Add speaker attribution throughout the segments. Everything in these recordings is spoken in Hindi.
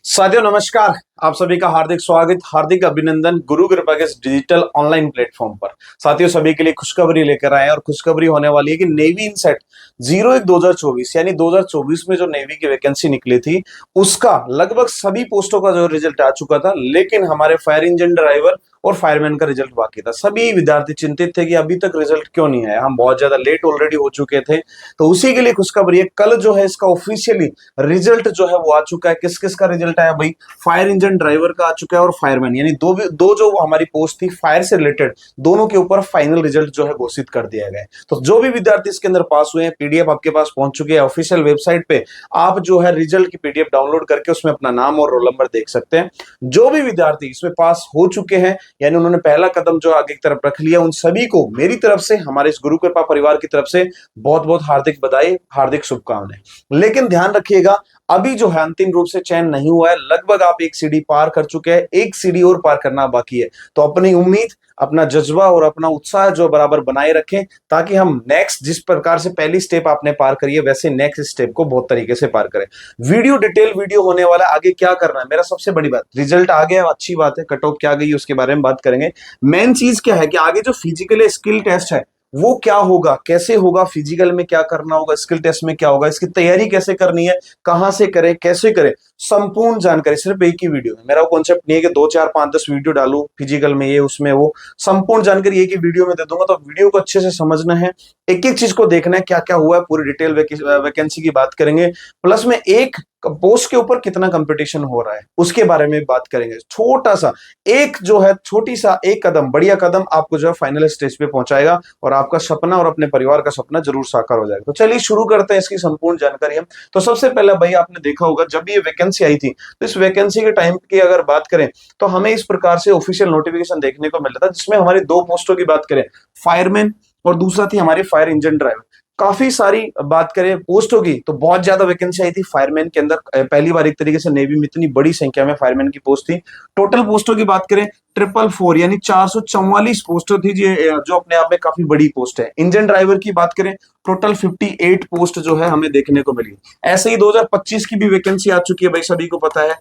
Speaker 1: साथियों नमस्कार। आप सभी का हार्दिक स्वागत, हार्दिक अभिनंदन गुरु कृपा के इस डिजिटल ऑनलाइन प्लेटफॉर्म पर। साथियों सभी के लिए खुशखबरी लेकर आए और खुशखबरी होने वाली है कि नेवी इनसेट 01/2024 यानी 2024 में जो नेवी की वैकेंसी निकली थी उसका लगभग सभी पोस्टों का जो रिजल्ट आ चुका था, लेकिन हमारे फायर इंजन ड्राइवर और फायरमैन का रिजल्ट बाकी था। सभी विद्यार्थी चिंतित थे कि अभी तक रिजल्ट क्यों नहीं आया, हम बहुत ज्यादा लेट ऑलरेडी हो चुके थे। तो उसी के लिए खुशखबरी है, कल जो है इसका ऑफिशियली रिजल्ट जो है वो आ चुका है। किस किस का रिजल्ट आया भाई? फायर इंजन ड्राइवर का आ चुका है और फायरमैन, यानी दो जो हमारी पोस्ट थी फायर से रिलेटेड, दोनों के ऊपर फाइनल रिजल्ट जो है घोषित कर दिया गया है। तो जो भी विद्यार्थी इसके अंदर पास हुए हैं, पीडीएफ आपके पास पहुंच चुकी है ऑफिशियल वेबसाइट पे। आप जो है रिजल्ट की पीडीएफ डाउनलोड करके उसमें अपना नाम और रोल नंबर देख सकते हैं। जो भी विद्यार्थी इसमें पास हो चुके हैं, यानी उन्होंने पहला कदम जो आगे की तरफ रख लिया, उन सभी को मेरी तरफ से, हमारे इस गुरु कृपा परिवार की तरफ से बहुत बहुत हार्दिक बधाई, हार्दिक शुभकामनाएं। लेकिन ध्यान रखिएगा, अभी जो है अंतिम रूप से चयन नहीं हुआ है। लगभग आप एक सीढ़ी पार कर चुके हैं, एक सीढ़ी और पार करना बाकी है। तो अपनी उम्मीद, अपना जज्बा और अपना उत्साह जो बराबर बनाए रखें, ताकि हम नेक्स्ट जिस प्रकार से पहली स्टेप आपने पार करी है वैसे नेक्स्ट स्टेप को बहुत तरीके से पार करें। वीडियो डिटेल वीडियो होने वाला है, आगे क्या करना है मेरा सबसे बड़ी बात, रिजल्ट आ गया अच्छी बात है, कट ऑफ क्या गई उसके बारे में बात करेंगे। मेन चीज क्या है कि आगे जो फिजिकल स्किल टेस्ट है वो क्या होगा, कैसे होगा, फिजिकल में क्या करना होगा, स्किल टेस्ट में क्या होगा, इसकी तैयारी कैसे करनी है, कहां से करें, कैसे करें, संपूर्ण जानकारी सिर्फ एक ही वीडियो में। मेरा वो कॉन्सेप्ट नहीं है कि 2 4 5 10 वीडियो डालूं, फिजिकल में ये उसमें वो, संपूर्ण जानकारी एक ही वीडियो में दे दूंगा। तो वीडियो को अच्छे से समझना है, एक एक चीज को देखना है, क्या क्या हुआ है, पूरी डिटेल वैकेंसी की बात करेंगे। प्लस में एक पोस्ट के ऊपर कितना कंपटीशन हो रहा है उसके बारे में बात करेंगे। छोटा सा एक जो है, छोटी सा एक कदम, बढ़िया कदम आपको जो है फाइनल स्टेज पे पहुंचाएगा और आपका सपना और अपने परिवार का सपना जरूर साकार हो जाएगा। तो चलिए शुरू करते हैं इसकी संपूर्ण जानकारी हम। तो सबसे पहले भाई, आपने देखा होगा जब ये वैकेंसी आई थी, तो इस वैकेंसी के टाइम की अगर बात करें तो हमें इस प्रकार से ऑफिशियल नोटिफिकेशन देखने को मिला था, जिसमें हमारी 2 पोस्टों की बात करें, फायरमैन और दूसरा थी हमारी फायर इंजन ड्राइवर। काफी सारी बात करें पोस्टों की तो बहुत ज्यादा वैकेंसी आई थी फायरमैन के अंदर। पहली बार एक तरीके से नेवी में इतनी बड़ी संख्या में फायरमैन की पोस्ट थी। टोटल पोस्टों की बात करें 444 यानी 444 पोस्टर थी, जो अपने आप में काफी बड़ी पोस्ट है। इंजन ड्राइवर की बात करें टोटल 58 पोस्ट जो है हमें देखने को मिली। ऐसे ही 2025 की भी वैकेंसी आ चुकी है भाई, सभी को पता है।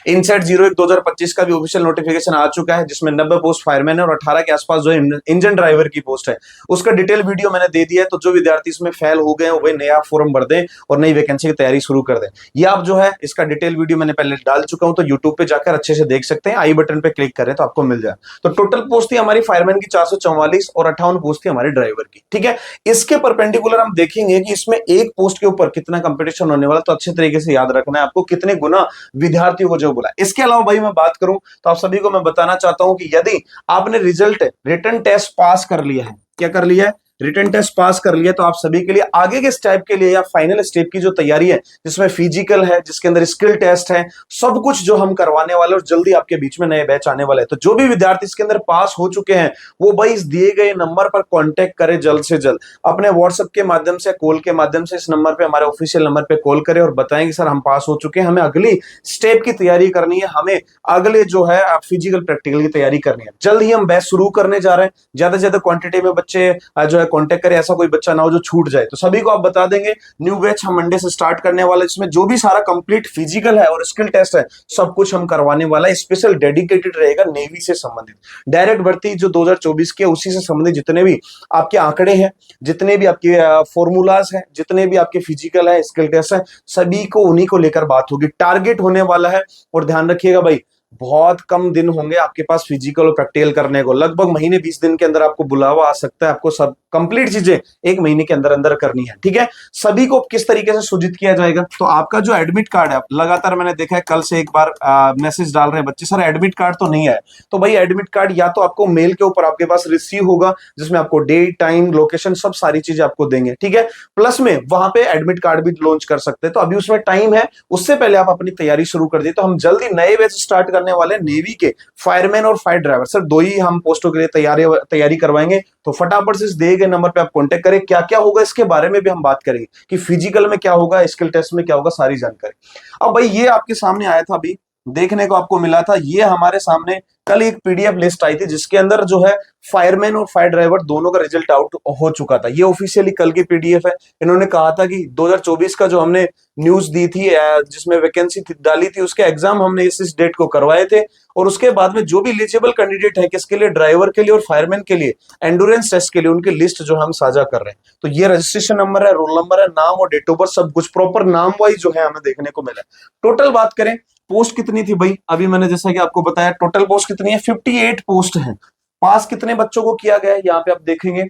Speaker 1: इनसेट 01/2025 का भी ऑफिशियल नोटिफिकेशन आ चुका है, जिसमें 90 पोस्ट फायरमैन है और 18 के आसपास जो इंजन ड्राइवर की पोस्ट है उसका डिटेल वीडियो मैंने दे दिया है। तो जो विद्यार्थी इसमें फेल हो गए वो नया फॉर्म भर दें और नई वैकेंसी की तैयारी शुरू कर दें। ये आप जो है इसका डिटेल वीडियो मैंने पहले डाल चुका हूं, तो यूट्यूब पे जाकर अच्छे से देख सकते हैं। आई बटन पे क्लिक करें तो आपको मिल जाए। तो टोटल पोस्ट थी हमारी फायरमैन की 444 और 58 पोस्ट थी हमारे ड्राइवर की। ठीक है, इसके परपेंडिकुलर हम देखेंगे कि इसमें एक पोस्ट के ऊपर कितना कंपटीशन होने वाला, तो अच्छे तरीके से याद रखना है आपको कितने गुना विद्यार्थियों को जो बोला। इसके अलावा भाई मैं बात करूं तो आप सभी को मैं बताना चाहता हूं कि यदि आपने रिजल्ट रिटन टेस्ट पास कर लिया है, क्या कर लिया है, रिटन टेस्ट पास कर लिया, तो आप सभी के लिए आगे के स्टेप के लिए या फाइनल स्टेप की जो तैयारी है, जिसमें फिजिकल है, जिसके अंदर स्किल टेस्ट है, सब कुछ जो हम करवाने वाले और जल्दी आपके बीच में नए बैच आने वाले हैं। तो जो भी विद्यार्थी इसके अंदर पास हो चुके हैं वो भाई इस दिए गए नंबर पर कांटेक्ट करें जल्द से जल्द, अपने व्हाट्सएप के माध्यम से, कॉल के माध्यम से इस नंबर पे, हमारे ऑफिशियल नंबर पे कॉल करें और बताएं कि सर हम पास हो चुके हैं, हमें अगली स्टेप की तैयारी करनी है, हमें अगले जो है फिजिकल प्रैक्टिकल की तैयारी करनी है। जल्द ही हम बैच शुरू करने जा रहे हैं, ज्यादा से ज्यादा क्वांटिटी में बच्चे जो है कांटेक्ट करें, ऐसा कोई बच्चा ना हो जो छूट जाए। तो सभी को आप बता देंगे न्यू बैच हम मंडे से स्टार्ट करने वाले, जिसमें जो भी सारा कंप्लीट फिजिकल है और स्किल टेस्ट है सब कुछ हम करवाने वाला है। स्पेशल डेडिकेटेड रहेगा नेवी से संबंधित, डायरेक्ट भर्ती जो 2024 के उसी से संबंधित जितने भी आपके आंकड़े हैं, जितने भी आपके फॉर्मूलाज हैं, जितने भी आपके फिजिकल है, स्किल टेस्ट है, सभी को उन्हीं को लेकर बात होगी। टारगेट होने वाला है, और ध्यान रखिएगा भाई बहुत कम दिन होंगे आपके पास फिजिकल और प्रैक्टिकल करने को। लगभग महीने 20 दिन के अंदर आपको बुलावा आ सकता है, आपको सब कंप्लीट चीजें 1 महीने के अंदर अंदर करनी है। ठीक है, सभी को किस तरीके से सूचित किया जाएगा, तो आपका जो एडमिट कार्ड है, लगातार मैंने देखा है कल से एक बार मैसेज डाल रहे हैं बच्चे, सर एडमिट कार्ड तो नहीं है। तो भाई एडमिट कार्ड या तो आपको मेल के ऊपर आपके पास रिसीव होगा, जिसमें आपको डेट, टाइम, लोकेशन सब सारी चीजें आपको देंगे। ठीक है, प्लस में वहां पे एडमिट कार्ड भी लॉन्च कर सकते हैं, तो अभी उसमें टाइम है, उससे पहले आप अपनी तैयारी शुरू कर दी। तो हम जल्दी नए बैच स्टार्ट करने वाले नेवी के फायरमैन और फायर ड्राइवर, सर 2 ही हम पोस्टों के लिए तैयारी करवाएंगे। तो फटाफट से इस दिए गए नंबर पे आप कांटेक्ट करें। क्या क्या होगा इसके बारे में भी हम बात करेंगे कि फिजिकल में क्या होगा, स्किल टेस्ट में क्या होगा, सारी जानकारी। अब भाई ये आपके सामने आया था, अभी देखने को आपको मिला था, ये हमारे सामने कल एक पीडीएफ लिस्ट आई थी जिसके अंदर जो है फायरमैन और फायर ड्राइवर दोनों का रिजल्ट आउट हो चुका था। ये ऑफिशियली कल की पीडीएफ है। इन्होंने कहा था कि 2024 का जो हमने न्यूज दी थी जिसमें वैकेंसी डाली थी, उसके एग्जाम हमने इस डेट को करवाए थे, और उसके बाद में जो भी एलिजिबल कैंडिडेट है किसके लिए, ड्राइवर के लिए और फायरमैन के लिए एंडोरेंस टेस्ट के लिए, उनकी लिस्ट जो हम साझा कर रहे हैं। तो ये रजिस्ट्रेशन नंबर है, रोल नंबर है, नाम और डेट ऑफ बर्थ, सब कुछ प्रॉपर नाम वाइज जो है हमें देखने को मिला। टोटल बात करें पोस्ट कितनी थी भाई, अभी मैंने जैसा कि आपको बताया टोटल पोस्ट कितनी है, 58 पोस्ट है। पास कितने बच्चों को किया गया है यहाँ पे आप देखेंगे,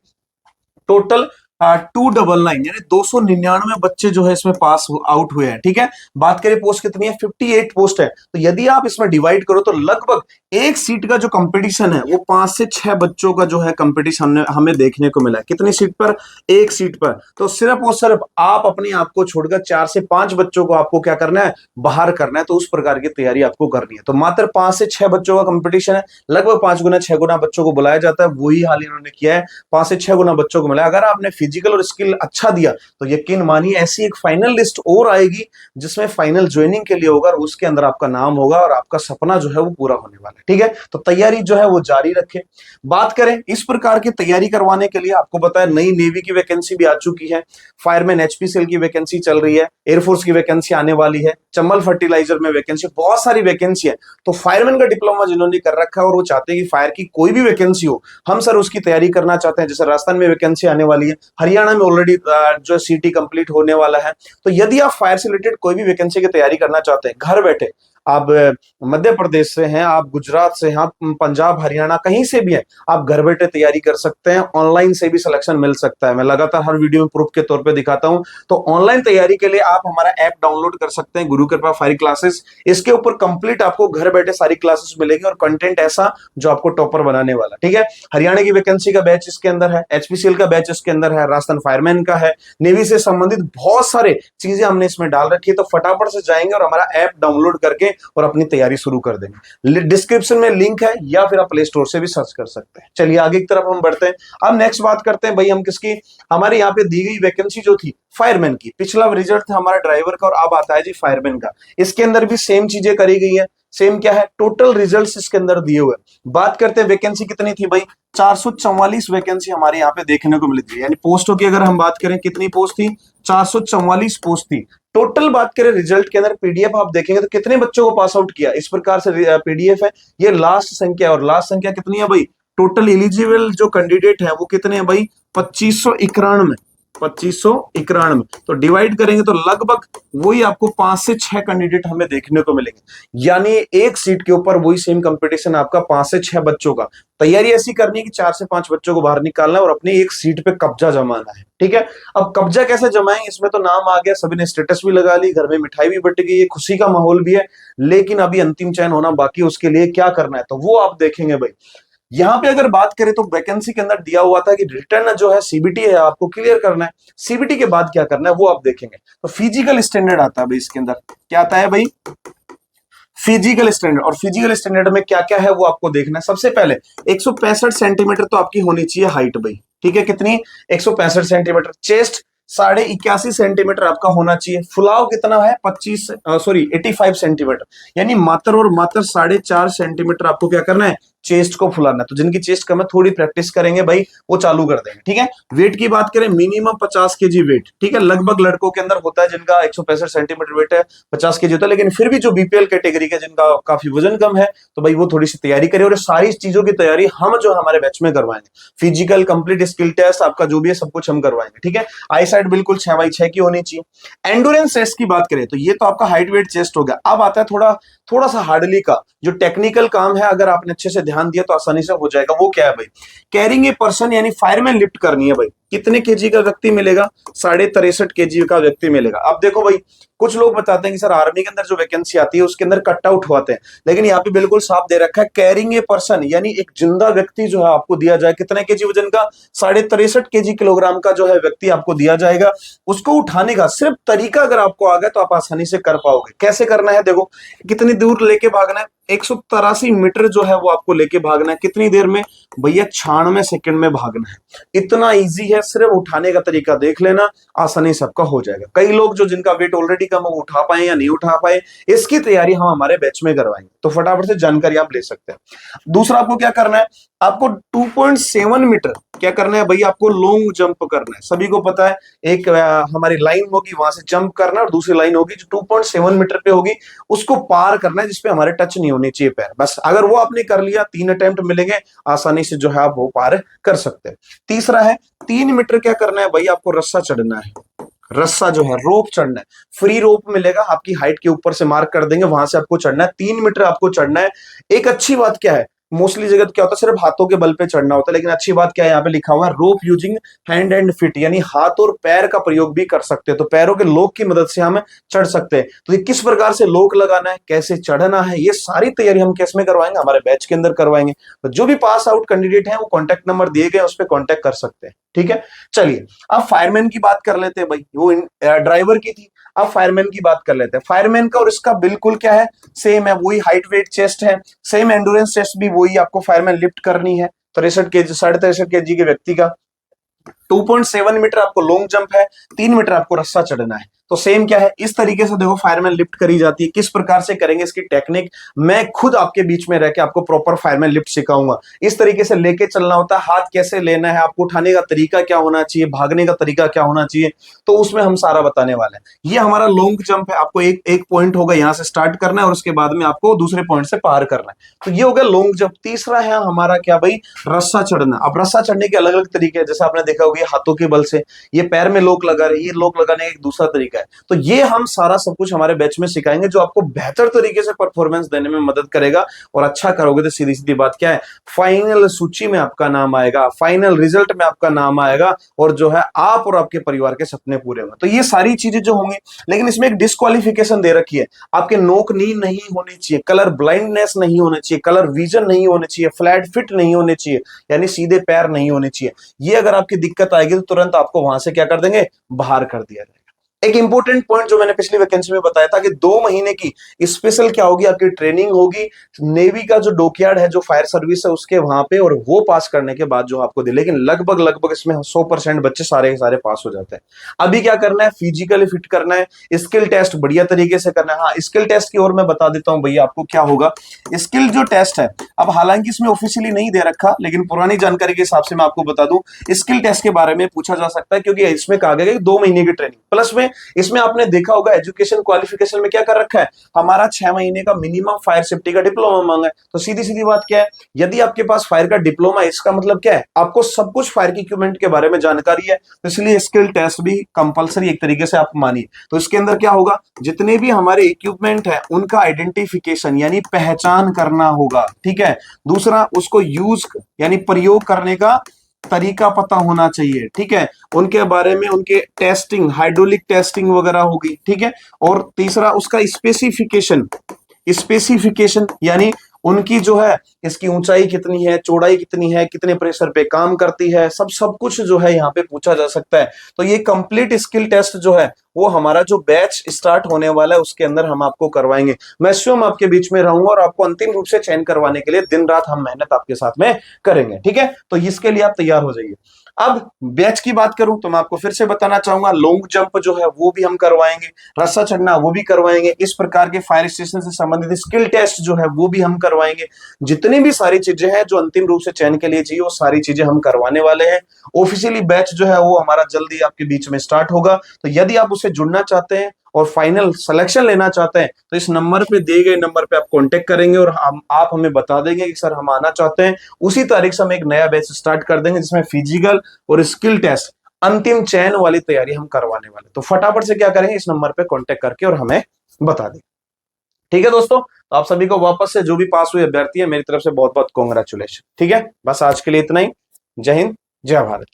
Speaker 1: टोटल 299 यानी 299 बच्चे जो है इसमें पास आउट हुए हैं। ठीक है, बात करें पोस्ट कितनी है, 58 पोस्ट है। तो यदि आप इसमें डिवाइड करो तो लगभग एक सीट का जो कंपटीशन है वो 5 से 6 बच्चों का जो है कंपटीशन हमें देखने को मिला है। कितनी सीट पर, एक सीट पर। तो सिर्फ और सिर्फ आप अपने आप को छोड़कर 4 से 5 बच्चों को आपको क्या करना है, बाहर करना है। तो उस प्रकार की तैयारी आपको करनी है। तो मात्र 5 से 6 बच्चों का कंपटीशन है, लगभग 5 गुना 6 गुना बच्चों को बुलाया जाता है। वही हाल इन्होंने किया है, 5 से 6 गुना बच्चों को मिला। अगर आपने फिजिकल और स्किल अच्छा दिया तो यकीन मानिए ऐसी एक फाइनल लिस्ट और आएगी जिसमें फाइनल ज्वाइनिंग के लिए होगा और उसके अंदर आपका नाम होगा और आपका सपना जो है वो पूरा होने वाला है। ठीक है, तो तैयारी जो है वो जारी रखें। बात करें इस प्रकार की तैयारी करवाने के लिए, आपको बताया नई नेवी की वैकेंसी भी आ चुकी है, फायरमैन एचपीसीएल की वैकेंसी चल रही है, एयरफोर्स की वैकेंसी आने वाली है, चंबल फर्टिलाइजर में वैकेंसी, बहुत सारी वैकेंसी है। तो फायरमैन का डिप्लोमा जिन्होंने कर रखा है और वो चाहते हैं कि फायर की कोई भी वैकेंसी हो, हम सर उसकी तैयारी करना चाहते हैं। जैसे राजस्थान में वैकेंसी आने वाली है, हरियाणा में ऑलरेडी जो सीटी कंप्लीट होने वाला है। तो यदि आप फायर से रिलेटेड कोई भी वैकेंसी की तैयारी करना चाहते हैं, घर बैठे, आप मध्य प्रदेश से हैं, आप गुजरात से हैं, आप पंजाब हरियाणा कहीं से भी हैं, आप घर बैठे तैयारी कर सकते हैं। ऑनलाइन से भी सिलेक्शन मिल सकता है, मैं लगातार हर वीडियो में प्रूफ के तौर पे दिखाता हूं। तो ऑनलाइन तैयारी के लिए आप हमारा ऐप डाउनलोड कर सकते हैं, गुरु कृपा फायर क्लासेस। इसके ऊपर कंप्लीट आपको घर बैठे सारी क्लासेस मिलेगी और कंटेंट ऐसा जो आपको टॉपर बनाने वाला। ठीक है, हरियाणा की वैकेंसी का बैच इसके अंदर है, एचपीसीएल का बैच इसके अंदर है, राजस्थान फायरमैन का है, नेवी से संबंधित बहुत सारे चीजें हमने इसमें डाल रखी है। तो फटाफट से जाएंगे और हमारा ऐप डाउनलोड करके और अपनी तैयारी शुरू कर देंगे। डिस्क्रिप्शन में लिंक है या फिर आप प्ले स्टोर से भी सर्च कर सकते हैं। चलिए आगे की तरफ हम बढ़ते हैं। अब नेक्स्ट बात करते हैं भाई हम किसकी, हमारे यहाँ पे दी गई वैकेंसी जो थी फायरमैन की, पिछला रिजल्ट था हमारा ड्राइवर का और अब आता है जी फायरमैन का। इसके अंदर भी सेम चीजें करी गई है। सेम क्या है, टोटल रिजल्ट्स इसके अंदर दिए हुए। बात करते हैं वैकेंसी कितनी थी भाई, 444 वैकेंसी हमारे यहाँ पे देखने को मिली थी। यानी पोस्टों की अगर हम बात करें कितनी पोस्ट थी, 444 पोस्ट थी टोटल। बात करें रिजल्ट के अंदर, पीडीएफ आप देखेंगे तो कितने बच्चों को पास आउट किया, इस प्रकार से पीडीएफ है। ये लास्ट संख्या, और लास्ट संख्या कितनी है भाई, टोटल एलिजिबल जो कैंडिडेट है वो कितने हैं भाई, 2591। 2591 तो डिवाइड करेंगे तो लगभग वही आपको 5 से 6 कैंडिडेट हमें देखने को मिलेंगे। यानी एक सीट के ऊपर वही सेम कंपटीशन आपका 5 से 6 बच्चों का। तैयारी ऐसी करनी है कि 4 से 5 बच्चों को बाहर निकालना है और अपनी एक सीट पे कब्जा जमाना है। ठीक है, अब कब्जा कैसे जमाएंगे, इसमें तो नाम आ गया, सभी ने स्टेटस भी लगा ली, घर में मिठाई भी बट गई है, खुशी का माहौल भी है, लेकिन अभी अंतिम चयन होना बाकी, उसके लिए क्या करना है तो वो आप देखेंगे भाई। यहाँ पे अगर बात करें तो वैकेंसी के अंदर दिया हुआ था कि रिटर्न जो है सीबीटी है आपको क्लियर करना है। सीबीटी के बाद क्या करना है वो आप देखेंगे। तो फिजिकल स्टैंडर्ड आता है भाई, इसके अंदर क्या आता है भाई, फिजिकल स्टैंडर्ड। और फिजिकल स्टैंडर्ड में क्या क्या है वो आपको देखना है। सबसे पहले 165 सेंटीमीटर तो आपकी होनी चाहिए हाइट भाई। ठीक है, कितनी, 165 सेंटीमीटर। चेस्ट 81.5 सेंटीमीटर आपका होना चाहिए। फुलाव कितना है, 85 सेंटीमीटर, यानी मात्र और मात्र 4.5 सेंटीमीटर आपको क्या करना है, चेस्ट को फुलाना। तो जिनकी चेस्ट कम है थोड़ी प्रैक्टिस करेंगे भाई, वो चालू कर देंगे। ठीक है, वेट की बात करें मिनिमम 50 केजी वेट। ठीक है, लगभग लड़कों के अंदर होता है जिनका 165 सेंटीमीटर वेट है, 50 केजी होता है, लेकिन फिर भी जो बीपीएल कैटेगरी के जिनका काफी वजन कम है तो भाई वो थोड़ी सी तैयारी करें। और सारी चीजों की तैयारी हम जो हमारे बैच में करवाएंगे, फिजिकल, कंप्लीट स्किल टेस्ट, आपका जो भी है सब कुछ हम करवाएंगे। ठीक है, आई साइड बिल्कुल 6x6 की होनी चाहिए। एंडोरेंस टेस्ट की बात करें तो ये तो आपका हाइट वेट चेस्ट हो गया। अब आता है थोड़ा सा हार्डली का जो टेक्निकल काम है, अगर आपने अच्छे से ध्यान दिया तो आसानी से हो जाएगा। वो क्या है भाई, कैरिंग ए पर्सन, यानी फायरमैन लिफ्ट करनी है भाई। कितने केजी का व्यक्ति मिलेगा, 63.5 केजी का व्यक्ति मिलेगा। अब देखो भाई, कुछ लोग बताते हैं कि सर आर्मी के अंदर जो वैकेंसी आती है उसके अंदर कट आउट होते हैं, लेकिन यहाँ पे बिल्कुल साफ दे रखा है कैरिंग ए पर्सन, यानी एक जिंदा व्यक्ति जो है आपको दिया जाए। कितने केजी वजन का, 63.5 केजी किलोग्राम का जो है व्यक्ति आपको दिया जाएगा। उसको उठाने का सिर्फ तरीका अगर आपको आ गया तो आप आसानी से कर पाओगे। कैसे करना है देखो, कितनी दूर लेके भागना है, 183 मीटर जो है वो आपको लेके भागना है। कितनी देर में भैया? 96 सेकंड में भागना है। इतना इजी है, सिर्फ उठाने का तरीका देख लेना, आसानी सबका हो जाएगा। कई लोग जो जिनका वेट ऑलरेडी कम है वो उठा पाए या नहीं उठा पाए, इसकी तैयारी हम हमारे बैच में करवाएंगे, तो फटाफट से जानकारी आप ले सकते हैं। दूसरा आपको क्या करना है, आपको 2.7 मीटर क्या करना है भैया? आपको लॉन्ग जंप करना है। सभी को पता है, एक हमारी लाइन होगी, वहां से जंप करना, और दूसरी लाइन होगी जो 2.7 मीटर पे होगी, उसको पार करना है, जिसपे हमारे टच नहीं होनी चाहिए पैर। बस अगर वो आपने कर लिया, 3 अटेम्प्ट मिलेंगे, आसानी से जो है आप वो पार कर सकते हैं। तीसरा है 3 मीटर क्या करना है भैया? आपको रस्सा चढ़ना है। रस्सा जो है, रोप चढ़ना है। फ्री रोप मिलेगा, आपकी हाइट के ऊपर से मार्क कर देंगे, वहां से आपको चढ़ना है। 3 मीटर आपको चढ़ना है। एक अच्छी बात क्या है, मोस्टली जगह क्या होता है, सिर्फ हाथों के बल पे चढ़ना होता है, लेकिन अच्छी बात क्या है, यहाँ पे लिखा हुआ है रोप यूजिंग हैंड एंड फिट, यानी हाथ और पैर का प्रयोग भी कर सकते हैं। तो पैरों के लोक की मदद से हम चढ़ सकते हैं। तो ये किस प्रकार से लोक लगाना है, कैसे चढ़ना है, ये सारी तैयारी हम किस में करवाएंगे? हमारे बैच के अंदर करवाएंगे। तो जो भी पास आउट कैंडिडेट है वो कॉन्टैक्ट नंबर दिए गए, उस पर कॉन्टैक्ट कर सकते हैं। ठीक है, चलिए अब फायरमैन की बात कर लेते हैं भाई। वो ड्राइवर की थी, अब फायरमैन की बात कर लेते हैं। फायरमैन का और इसका बिल्कुल क्या है, सेम है, वही हाइट वेट चेस्ट है, सेम एंडोरेंस टेस्ट भी वही आपको फायरमैन लिफ्ट करनी है। 63 kg, 63.5 kg के व्यक्ति का 2.7 मीटर आपको लॉन्ग जंप है, 3 मीटर आपको रस्सा चढ़ना है। तो सेम क्या है, इस तरीके से देखो फायरमैन लिफ्ट करी जाती है। किस प्रकार से करेंगे इसकी टेक्निक, मैं खुद आपके बीच में रह के आपको प्रॉपर फायरमैन लिफ्ट सिखाऊंगा। इस तरीके से लेके चलना होता है, हाथ कैसे लेना है, आपको उठाने का तरीका क्या होना चाहिए, भागने का तरीका क्या होना चाहिए, तो उसमें हम सारा बताने वाले हैं। ये हमारा लॉन्ग जंप है, आपको एक एक पॉइंट होगा, यहां से स्टार्ट करना है और उसके बाद में आपको दूसरे पॉइंट से पार करना है। तो ये हो गया लॉन्ग जंप। तीसरा है हमारा क्या भाई? रस्सा चढ़ना। अब रस्सा चढ़ने के अलग अलग तरीके हैं, जैसे आपने देखा होगा हाथों के बल से, ये पैर में लोक लगा रहे, ये लोक लगाने का एक दूसरा तरीका है। तो ये हम सारा सब कुछ हमारे बैच में सिखाएंगे, जो आपको बेहतर तरीके से परफॉर्मेंस देने में मदद करेगा। और अच्छा करोगे तो सीधी सीधी बात क्या है, फाइनल सूची में आपका नाम आएगा, फाइनल रिजल्ट में आपका नाम आएगा, और जो है आप और आपके परिवार के सपने पूरे होंगे। तो ये सारी चीजें जो होंगी, लेकिन इसमें एक डिस्क्वालिफिकेशन दे रखी है, आपके नोक नी नहीं होनी चाहिए, कलर ब्लाइंडनेस नहीं होनी चाहिए, कलर विजन नहीं होनी चाहिए, फ्लैट फिट नहीं होने चाहिए, यानी सीधे पैर नहीं होने चाहिए। ये अगर आपकी दिक्कत आएगी तो तुरंत आपको वहां से क्या कर देंगे, बाहर कर दिया जाएगा। एक इंपॉर्टेंट पॉइंट जो मैंने पिछली वैकेंसी में बताया था कि 2 महीने की स्पेशल क्या होगी, आपकी ट्रेनिंग होगी नेवी का जो डॉकयार्ड है, जो फायर सर्विस है उसके वहां पे, और वो पास करने के बाद जो आपको दे, लेकिन लगभग लगभग इसमें 100% बच्चे सारे के सारे पास हो जाते हैं। अभी क्या करना है, फिजिकली फिट करना है, स्किल टेस्ट बढ़िया तरीके से करना है। हाँ, स्किल टेस्ट की ओर मैं बता देता हूं भैया आपको क्या होगा। स्किल जो टेस्ट है, अब हालांकि इसमें ऑफिशियली नहीं दे रखा, लेकिन पुरानी जानकारी के हिसाब से मैं आपको बता दूं, स्किल टेस्ट के बारे में पूछा जा सकता है, क्योंकि इसमें कहा गया कि 2 महीने की ट्रेनिंग प्लस में, इसमें आपने देखा होगा एजुकेशन क्वालिफिकेशन में क्या कर रखा है, हमारा 6 महीने का मिनिमम फायर सेफ्टी का डिप्लोमा मांगा है। तो सीधी सीधी बात क्या है, यदि आपके पास फायर का डिप्लोमा है, इसका मतलब क्या है, आपको सब कुछ फायर की इक्विपमेंट के बारे में जानकारी है। तो इसलिए स्किल टेस्ट भी कंपलसरी एक तरीके से आप मानिए। तो इसके अंदर क्या होगा, जितने भी हमारे इक्विपमेंट है उनका आइडेंटिफिकेशन यानी पहचान करना होगा। ठीक है, दूसरा उसको यूज यानी प्रयोग करने का तरीका पता होना चाहिए। ठीक है, उनके बारे में, उनके टेस्टिंग, हाइड्रोलिक टेस्टिंग वगैरह होगी। ठीक है, और तीसरा उसका स्पेसिफिकेशन, स्पेसिफिकेशन यानी उनकी जो है, इसकी ऊंचाई कितनी है, चौड़ाई कितनी है, कितने प्रेशर पे काम करती है, सब कुछ जो है यहाँ पे पूछा जा सकता है। तो ये कंप्लीट स्किल टेस्ट जो है वो हमारा जो बैच स्टार्ट होने वाला है उसके अंदर हम आपको करवाएंगे। मैं स्वयं आपके बीच में रहूंगा और आपको अंतिम रूप से चयन करवाने के लिए दिन रात हम मेहनत आपके साथ में करेंगे। ठीक है, तो इसके लिए आप तैयार हो जाइए। अब बैच की बात करूं तो मैं आपको फिर से बताना चाहूंगा, लॉन्ग जंप जो है वो भी हम करवाएंगे, रस्सा चढ़ना वो भी करवाएंगे, इस प्रकार के फायर स्टेशन से संबंधित स्किल टेस्ट जो है वो भी हम करवाएंगे। जितनी भी सारी चीजें हैं जो अंतिम रूप से चयन के लिए चाहिए, वो सारी चीजें हम करवाने वाले हैं। ऑफिशियली बैच जो है वो हमारा जल्दी आपके बीच में स्टार्ट होगा। तो यदि आप उससे जुड़ना चाहते हैं और फाइनल सिलेक्शन लेना चाहते हैं तो इस नंबर पे, दिए गए नंबर पे आप कांटेक्ट करेंगे और आप हमें बता देंगे कि सर हम आना चाहते हैं। उसी तारीख से हम एक नया बैच स्टार्ट कर देंगे, जिसमें फिजिकल और स्किल टेस्ट, अंतिम चयन वाली तैयारी हम करवाने वाले। तो फटाफट से क्या करेंगे, इस नंबर पे कांटेक्ट करके और हमें बता दें। ठीक है दोस्तों, तो आप सभी को वापस से जो भी पास हुए अभ्यर्थी है, मेरी तरफ से बहुत बहुत कांग्रेचुलेशन। ठीक है, बस आज के लिए इतना ही। जय हिंद, जय भारत।